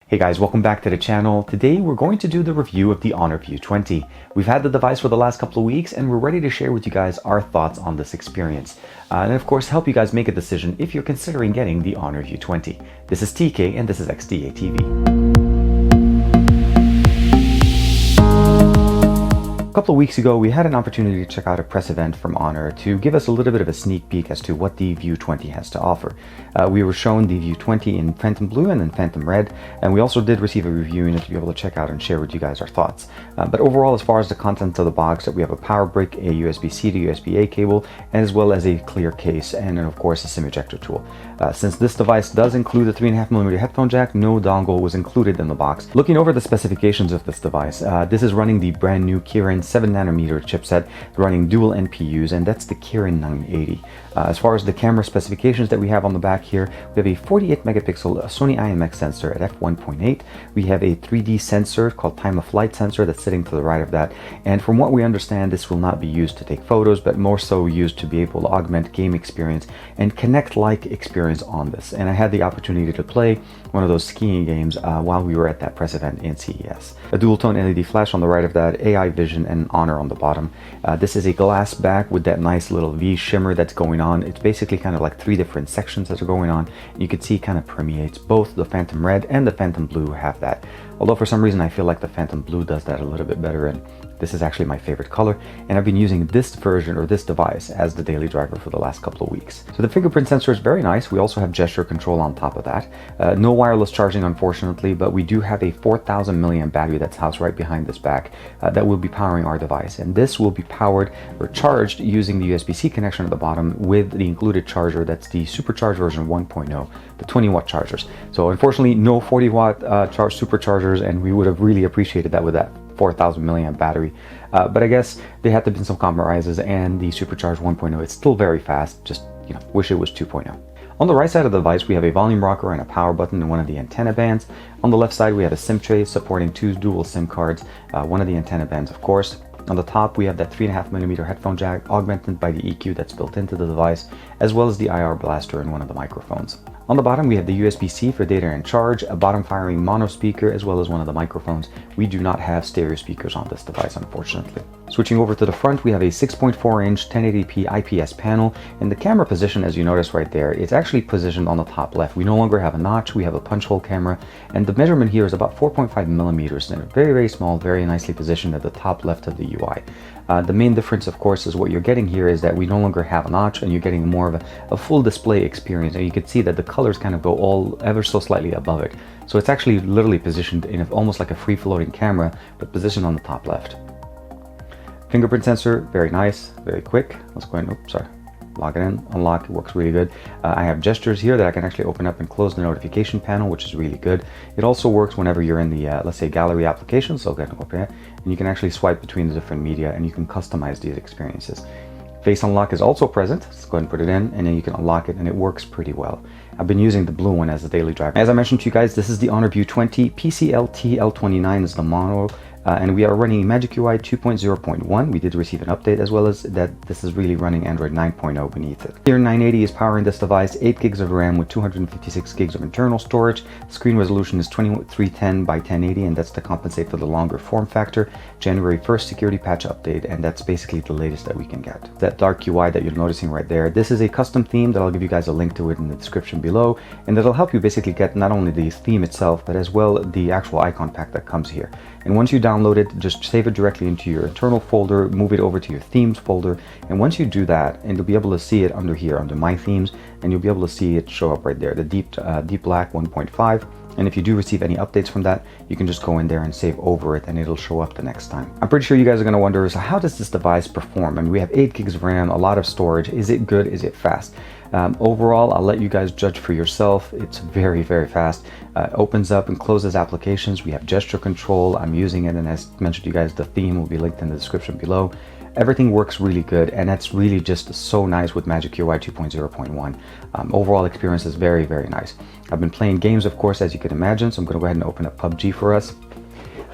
Hey guys, welcome back to the channel. Today we're going to do the review of the Honor View 20. We've had the device for the last couple of weeks and we're ready to share with you guys our thoughts on this experience. And of course help you guys make a decision if you're considering getting the Honor View 20. This is TK and this is XDA TV. A couple of weeks ago, we had an opportunity to check out a press event from Honor to give us a little bit of a sneak peek as to what the View 20 has to offer. We were shown the View 20 in Phantom Blue and then Phantom Red, and we also did receive a review unit to be able to check out and share with you guys our thoughts. But overall, as far as the contents of the box, that we have a power brick, a USB-C to USB-A cable, and as well as a clear case, and then of course a SIM ejector tool. Since this device does include a 3.5mm headphone jack, no dongle was included in the box. Looking over the specifications of this device, this is running the brand new Kirin 7nm chipset running dual NPUs, and that's the Kirin 980. As far as the camera specifications that we have on the back here, we have a 48 megapixel Sony IMX sensor at f1.8. We have a 3D sensor called time of flight sensor that's sitting to the right of that, and from what we understand, this will not be used to take photos but more so used to be able to augment game experience and Connect-like experience on this. And I had the opportunity to play one of those skiing games while we were at that press event in CES. A dual tone LED flash on the right of that, AI vision, and Honor on the bottom. This is a glass back with that nice little V shimmer that's going on. It's basically kind of like three different sections that are going on. You can see it kind of permeates. Both the Phantom Red and the Phantom Blue have that. Although for some reason I feel like the Phantom Blue does that a little bit better, and this is actually my favorite color, and I've been using this version or this device as the daily driver for the last couple of weeks. So the fingerprint sensor is very nice. We also have gesture control on top of that. No wireless charging unfortunately, but we do have a 4000 milliamp battery that's housed right behind this back that will be powering our device, and this will be powered or charged using the USB-C connection at the bottom with the included charger. That's the supercharged version 1.0, the 20-watt chargers. So unfortunately no 40-watt superchargers, and we would have really appreciated that with that 4000 milliamp battery, but I guess there had to be some compromises, and the supercharged 1.0 is still very fast. Just, you know, wish it was 2.0. On the right side of the device, we have a volume rocker and a power button and one of the antenna bands. On the left side, we have a SIM tray supporting 2 dual SIM cards, one of the antenna bands, of course. On the top, we have that 3.5mm headphone jack augmented by the EQ that's built into the device, as well as the IR blaster and one of the microphones. On the bottom, we have the USB-C for data and charge, a bottom-firing mono speaker, as well as one of the microphones. We do not have stereo speakers on this device, unfortunately. Switching over to the front, we have a 6.4-inch 1080p IPS panel, and the camera position, as you notice right there, it's actually positioned on the top left. We no longer have a notch, we have a punch hole camera, and the measurement here is about 4.5 millimeters, and very, very small, very nicely positioned at the top left of the UI. The main difference, of course, is what you're getting here is that we no longer have a notch, and you're getting more of a full display experience, and you can see that the colors kind of go all ever so slightly above it. So it's actually literally positioned in almost like a free-floating camera, but positioned on the top left. Fingerprint sensor, very nice, very quick. Let's go ahead and, lock it in, unlock, it works really good. I have gestures here that I can actually open up and close the notification panel, which is really good. It also works whenever you're in the, let's say, gallery application, so go ahead and open it, and you can actually swipe between the different media and you can customize these experiences. Face unlock is also present. Let's go ahead and put it in, and then you can unlock it, and it works pretty well. I've been using the blue one as a daily driver. As I mentioned to you guys, this is the Honor View 20. PCLT-L29 is the model. And we are running Magic UI 2.0.1. We did receive an update, as well as that this is really running Android 9.0 beneath it. Kirin 980 is powering this device, 8 gigs of RAM with 256 gigs of internal storage. Screen resolution is 2310 by 1080, and that's to compensate for the longer form factor. January 1st security patch update, and that's basically the latest that we can get. That dark UI that you're noticing right there, this is a custom theme that I'll give you guys a link to it in the description below, and that'll help you basically get not only the theme itself, but as well the actual icon pack that comes here. And once you download it, just save it directly into your internal folder, move it over to your themes folder, and once you do that, and you'll be able to see it under here, under my themes, and you'll be able to see it show up right there, the deep black 1.5. And if you do receive any updates from that, you can just go in there and save over it, and it'll show up the next time. I'm pretty sure you guys are going to wonder, so how does this device perform? I mean, we have 8 gigs of RAM, a lot of storage. Is it good? Is it fast? Overall, I'll let you guys judge for yourself. It's very, very fast. Opens up and closes applications. We have gesture control. I'm using it, and as mentioned to you guys, the theme will be linked in the description below. Everything works really good, and that's really just so nice with Magic UI 2.0.1. Overall experience is very, very nice. I've been playing games, of course, as you can imagine, so I'm going to go ahead and open up PUBG for us.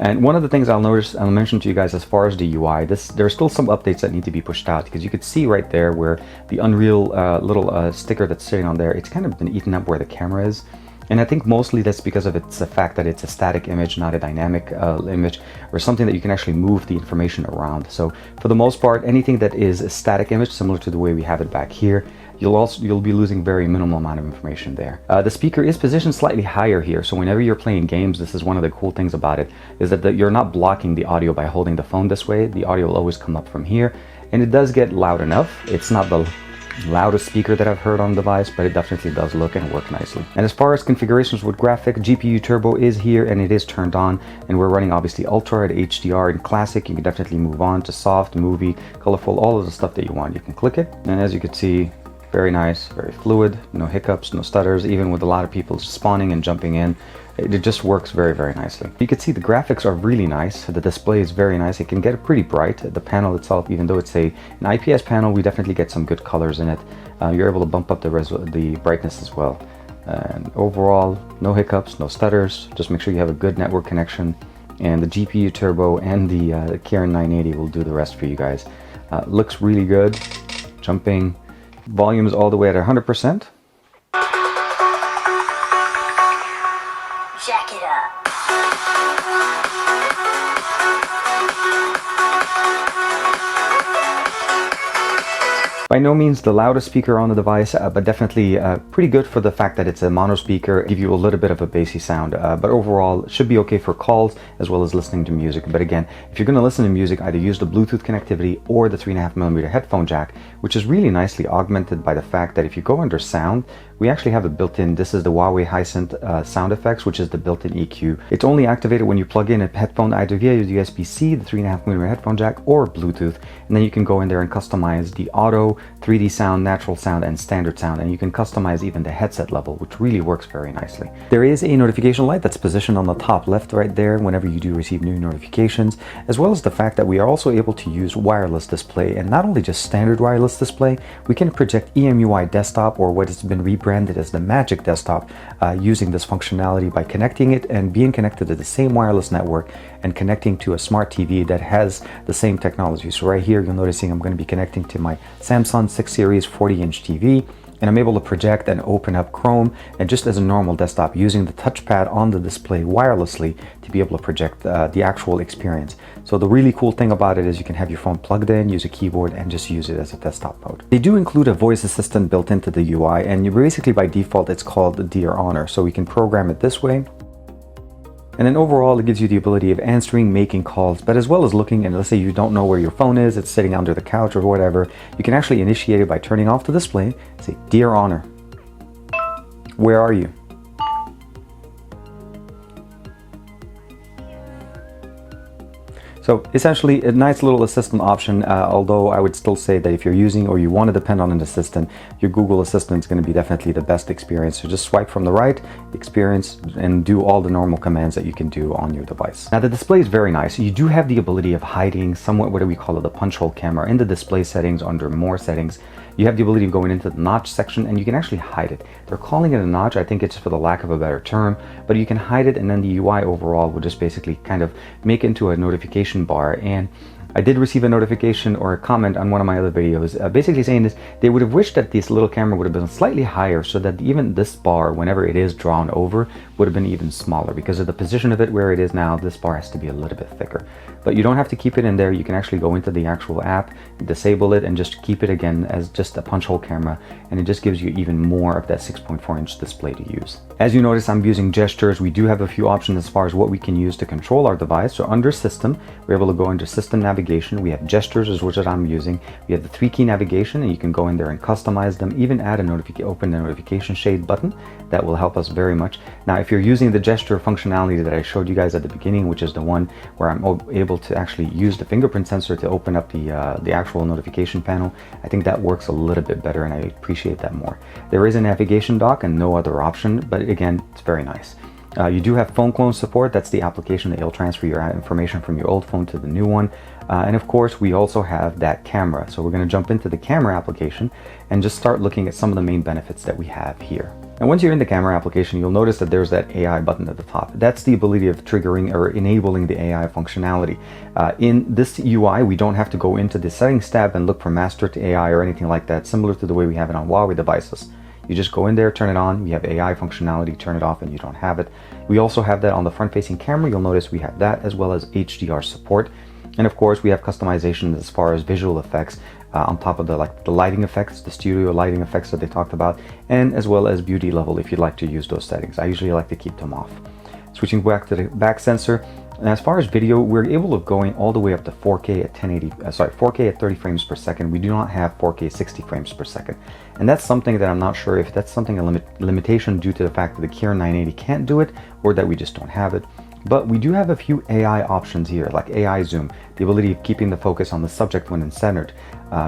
And one of the things I'll mention to you guys as far as the UI, there are still some updates that need to be pushed out, because you could see right there where the Unreal little sticker that's sitting on there, it's kind of been eaten up where the camera is. And I think mostly that's because of the fact that it's a static image, not a dynamic image, or something that you can actually move the information around. So for the most part, anything that is a static image, similar to the way we have it back here, you'll be losing very minimal amount of information there. The speaker is positioned slightly higher here, so whenever you're playing games, this is one of the cool things about it, is that you're not blocking the audio by holding the phone this way. The audio will always come up from here, and it does get loud enough. It's not the loudest speaker that I've heard on the device, but it definitely does look and work nicely. And as far as configurations with graphic, GPU Turbo is here and it is turned on, and we're running obviously Ultra at HDR and Classic. You can definitely move on to soft, movie, colorful, all of the stuff that you want. You can click it, and as you can see, very nice, very fluid, no hiccups, no stutters, even with a lot of people spawning and jumping in. It just works very, very nicely. You can see the graphics are really nice. The display is very nice. It can get pretty bright. The panel itself, even though it's an IPS panel, we definitely get some good colors in it. You're able to bump up the brightness as well. And overall, no hiccups, no stutters. Just make sure you have a good network connection. And the GPU Turbo and the Kirin 980 will do the rest for you guys. Looks really good. Jumping. Volume is all the way at 100%. Jack it up. By no means the loudest speaker on the device, but definitely pretty good for the fact that it's a mono speaker. Give you a little bit of a bassy sound, but overall it should be okay for calls as well as listening to music. But again, if you're going to listen to music, either use the Bluetooth connectivity or the 3.5mm headphone jack, which is really nicely augmented by the fact that if you go under sound, we actually have a built-in, this is the Huawei Hisense sound effects, which is the built-in EQ. It's only activated when you plug in a headphone either via USB-C, the 3.5mm headphone jack, or Bluetooth, and then you can go in there and customize the auto, 3D sound, natural sound, and standard sound, and you can customize even the headset level, which really works very nicely. There is a notification light that's positioned on the top left right there whenever you do receive new notifications, as well as the fact that we are also able to use wireless display, and not only just standard wireless display, we can project EMUI desktop, or what has been rebranded as the Magic Desktop, using this functionality by connecting it and being connected to the same wireless network and connecting to a smart TV that has the same technology. So right here, you're noticing I'm going to be connecting to my Samsung 6 Series 40-inch TV, and I'm able to project and open up Chrome and just as a normal desktop using the touchpad on the display wirelessly to be able to project the actual experience. So the really cool thing about it is you can have your phone plugged in, use a keyboard, and just use it as a desktop mode. They do include a voice assistant built into the UI, and basically by default it's called Dear Honor, so we can program it this way. And then overall, it gives you the ability of answering, making calls, but as well as looking, and let's say you don't know where your phone is, it's sitting under the couch or whatever, you can actually initiate it by turning off the display, say, Dear Honor, where are you? So essentially a nice little assistant option, although I would still say that if you're using or you want to depend on an assistant, your Google Assistant is going to be definitely the best experience. So just swipe from the right, experience, and do all the normal commands that you can do on your device. Now the display is very nice. You do have the ability of hiding somewhat, what do we call it, the punch hole camera. In the display settings, under more settings, you have the ability of going into the notch section and you can actually hide it. They're calling it a notch, I think it's for the lack of a better term, but you can hide it, and then the UI overall will just basically kind of make it into a notification bar. And I did receive a notification or a comment on one of my other videos basically saying this, they would have wished that this little camera would have been slightly higher so that even this bar, whenever it is drawn over, would have been even smaller. Because of the position of it where it is now, this bar has to be a little bit thicker. But you don't have to keep it in there. You can actually go into the actual app, disable it, and just keep it again as just a punch hole camera, and it just gives you even more of that 6.4-inch display to use. As you notice, I'm using gestures. We do have a few options as far as what we can use to control our device. So under System, we're able to go into System Navigation. We have gestures, is which I'm using. We have the 3-key navigation, and you can go in there and customize them, even add a open the notification shade button. That will help us very much. Now, if you're using the gesture functionality that I showed you guys at the beginning, which is the one where I'm able to actually use the fingerprint sensor to open up the actual notification panel, I think that works a little bit better, and I appreciate that more. There is a navigation dock and no other option, but again, it's very nice. You do have phone clone support. That's the application that you'll transfer your information from your old phone to the new one. And of course, we also have that camera. So we're going to jump into the camera application and just start looking at some of the main benefits that we have here. And once you're in the camera application, you'll notice that there's that AI button at the top. That's the ability of triggering or enabling the AI functionality. In this UI, we don't have to go into the settings tab and look for master to AI or anything like that, similar to the way we have it on Huawei devices. You just go in there, turn it on. We have AI functionality, turn it off and you don't have it. We also have that on the front-facing camera. You'll notice we have that, as well as HDR support. And of course, we have customization as far as visual effects on top of the lighting effects, the studio lighting effects that they talked about, and as well as beauty level if you'd like to use those settings. I usually like to keep them off. Switching back to the back sensor, and as far as video, we're able to going all the way up to 4K at 4K at 30 frames per second. We do not have 4K 60 frames per second. And that's something that I'm not sure if that's something a limitation due to the fact that the Kirin 980 can't do it, or that we just don't have it. But we do have a few AI options here, like AI zoom, the ability of keeping the focus on the subject when it's centered.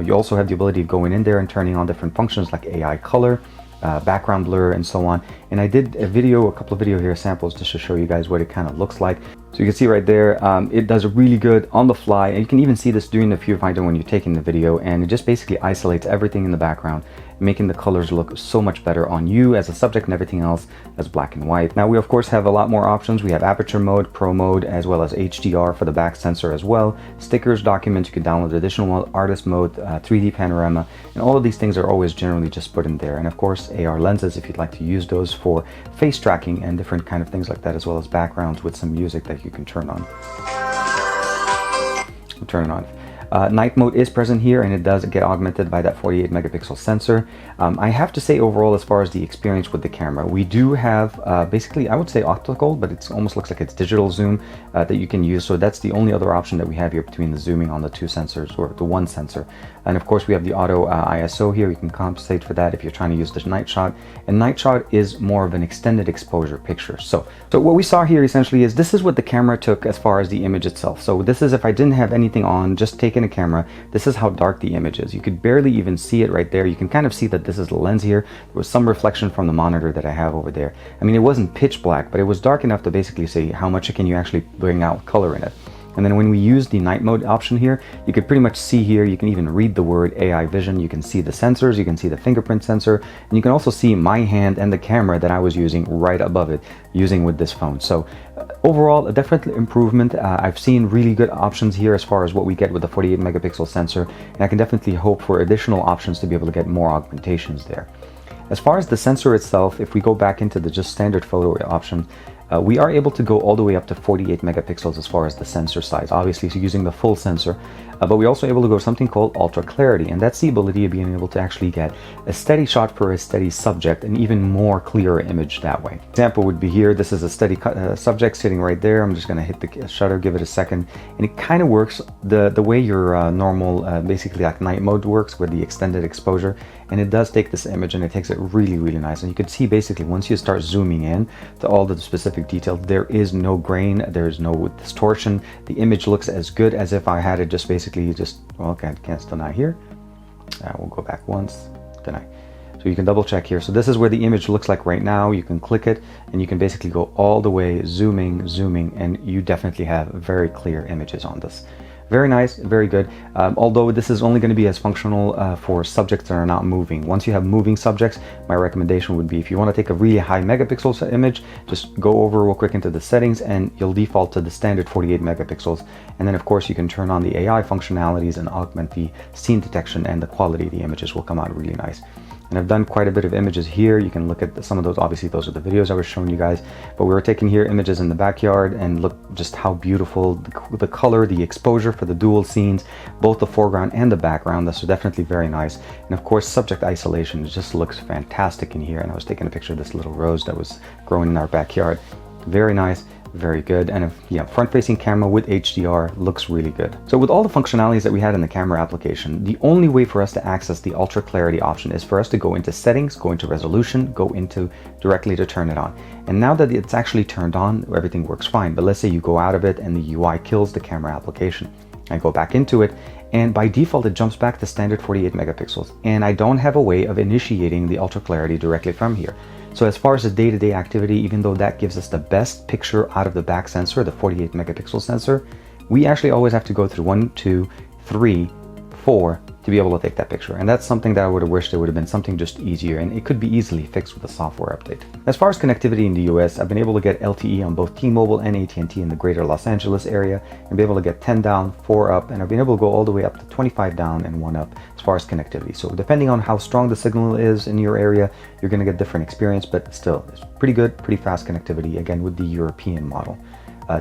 You also have the ability of going in there and turning on different functions like AI color, background blur, and so on. And I did a couple of video here samples just to show you guys what it kind of looks like. So you can see right there, it does really good on the fly, and you can even see this during the viewfinder when you're taking the video, and it just basically isolates everything in the background, making the colors look so much better on you as a subject and everything else as black and white. Now we of course have a lot more options. We have aperture mode, pro mode, as well as HDR for the back sensor as well. Stickers, documents, you can download additional mode, artist mode, 3D panorama, and all of these things are always generally just put in there. And of course AR lenses if you'd like to use those for face tracking and different kind of things like that, as well as backgrounds with some music that you can turn on. Turn it on. Night mode is present here, and it does get augmented by that 48 megapixel sensor. I have to say overall, as far as the experience with the camera, we do have basically, I would say optical, but it almost looks like it's digital zoom that you can use. So that's the only other option that we have here between the zooming on the two sensors, or the one sensor. And of course we have the auto ISO here. You can compensate for that if you're trying to use the night shot. And night shot is more of an extended exposure picture. So what we saw here essentially is this is what the camera took as far as the image itself. So this is if I didn't have anything on, just taking a camera, this is how dark the image is. You could barely even see it right there. You can kind of see that this is the lens here. There was some reflection from the monitor that I have over there. I mean, it wasn't pitch black, but it was dark enough to basically say how much can you actually bring out color in it. And then when we use the night mode option here, you could pretty much see here, you can even read the word AI vision. You can see the sensors, you can see the fingerprint sensor, and you can also see my hand and the camera that I was using right above it, using with this phone. So overall, a definite improvement. I've seen really good options here as far as what we get with the 48 megapixel sensor, and I can definitely hope for additional options to be able to get more augmentations there. As far as the sensor itself, if we go back into the just standard photo option, we are able to go all the way up to 48 megapixels as far as the sensor size, obviously so using the full sensor, but we're also able to go something called ultra clarity, and that's the ability of being able to actually get a steady shot for a steady subject and even more clearer image that way. Example would be here. This is a steady subject sitting right there. I'm just going to hit the shutter, give it a second, and it kind of works the way your normal basically like night mode works with the extended exposure, and it does take this image and it takes it really, really nice. And you can see basically once you start zooming in to all the specific details, there is no grain, there is no distortion. The image looks as good as if I had it just basically well, okay, I can't deny here. We'll go back once, deny. So you can double check here. So this is where the image looks like right now. You can click it and you can basically go all the way zooming, and you definitely have very clear images on this. Very nice, very good. Although this is only going to be as functional for subjects that are not moving. Once you have moving subjects, my recommendation would be if you want to take a really high megapixel image, just go over real quick into the settings and you'll default to the standard 48 megapixels. And then of course you can turn on the AI functionalities and augment the scene detection, and the quality of the images will come out really nice. And I've done quite a bit of images here. You can look at some of those. Obviously those are the videos I was showing you guys, but we were taking here images in the backyard, and look just how beautiful the color, the exposure for the dual scenes, both the foreground and the background. That's definitely very nice. And of course subject isolation just looks fantastic in here. And I was taking a picture of this little rose that was growing in our backyard. Very nice, very good. And yeah, front-facing camera with HDR looks really good. So with all the functionalities that we had in the camera application, the only way for us to access the ultra clarity option is for us to go into settings, go into resolution, go into directly to turn it on. And now that it's actually turned on, everything works fine. But let's say you go out of it and the UI kills the camera application. I go back into it, and by default it jumps back to standard 48 megapixels, and I don't have a way of initiating the ultra clarity directly from here. So as far as the day-to-day activity, even though that gives us the best picture out of the back sensor, the 48 megapixel sensor, we actually always have to go through 1, 2, 3, 4, to be able to take that picture. And that's something that I would have wished it would have been something just easier, and it could be easily fixed with a software update. As far as connectivity in the US, I've been able to get LTE on both T-Mobile and AT&T in the greater Los Angeles area, and be able to get 10 down, 4 up, and I've been able to go all the way up to 25 down and 1 up as far as connectivity. So depending on how strong the signal is in your area, you're going to get different experience, but still, it's pretty good, pretty fast connectivity, again, with the European model.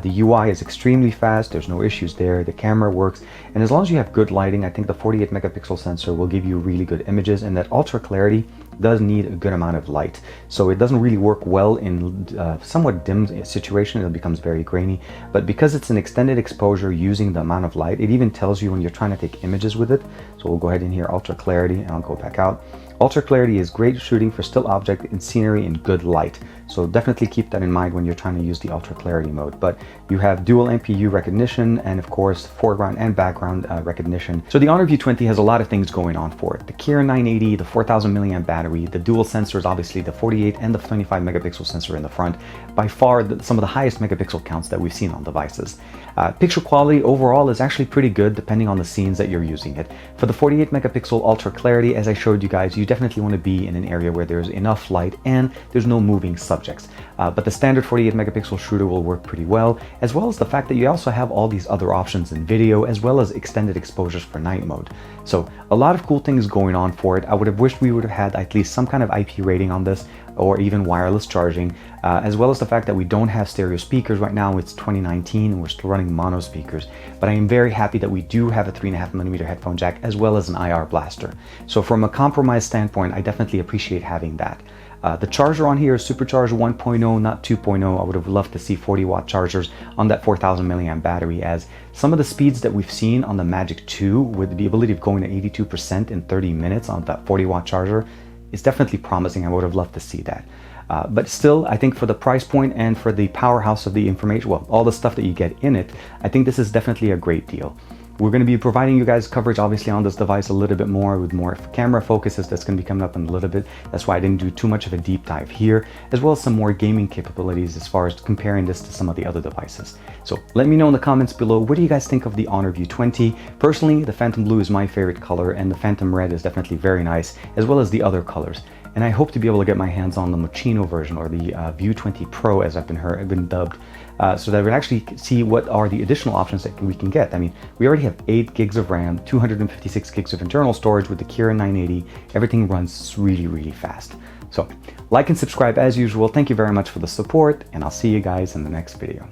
The UI is extremely fast, there's no issues there, the camera works, and as long as you have good lighting, I think the 48 megapixel sensor will give you really good images, and that ultra clarity does need a good amount of light. So it doesn't really work well in somewhat dim situation, it becomes very grainy, but because it's an extended exposure using the amount of light, it even tells you when you're trying to take images with it. So we'll go ahead in here, ultra clarity, and I'll go back out. Ultra clarity is great shooting for still object and scenery in good light. So definitely keep that in mind when you're trying to use the ultra clarity mode. But you have dual MPU recognition and of course foreground and background recognition. So the Honor View 20 has a lot of things going on for it. The Kirin 980, the 4000 milliamp battery, the dual sensors, obviously the 48 and the 25 megapixel sensor in the front. By far some of the highest megapixel counts that we've seen on devices. Picture quality overall is actually pretty good depending on the scenes that you're using it. For the 48 megapixel ultra clarity, as I showed you guys, you definitely want to be in an area where there's enough light and there's no moving subjects. But the standard 48 megapixel shooter will work pretty well, as well as the fact that you also have all these other options in video, as well as extended exposures for night mode. So a lot of cool things going on for it. I would have wished we would have had at least some kind of IP rating on this, or even wireless charging, as well as the fact that we don't have stereo speakers right now. It's 2019 and we're still running mono speakers, but I am very happy that we do have a 3.5mm headphone jack as well as an IR blaster. So from a compromise standpoint, I definitely appreciate having that. The charger on here is supercharged 1.0, not 2.0. I would have loved to see 40-watt chargers on that 4000 milliamp battery, as some of the speeds that we've seen on the Magic 2 with the ability of going to 82% in 30 minutes on that 40-watt charger is definitely promising. I would have loved to see that. But still, I think for the price point and for the powerhouse of the information, well, all the stuff that you get in it, I think this is definitely a great deal. We're going to be providing you guys coverage obviously on this device a little bit more with more camera focuses. That's going to be coming up in a little bit. That's why I didn't do too much of a deep dive here, as well as some more gaming capabilities as far as comparing this to some of the other devices. So let me know in the comments below, what do you guys think of the Honor View 20? Personally, the Phantom Blue is my favorite color, and the Phantom Red is definitely very nice, as well as the other colors. And I hope to be able to get my hands on the Moschino version, or the View 20 Pro as I've been dubbed, so that we actually see what are the additional options that we can get. I mean, we already have 8 gigs of RAM, 256 gigs of internal storage with the Kirin 980. Everything runs really, really fast. So like and subscribe as usual. Thank you very much for the support, and I'll see you guys in the next video.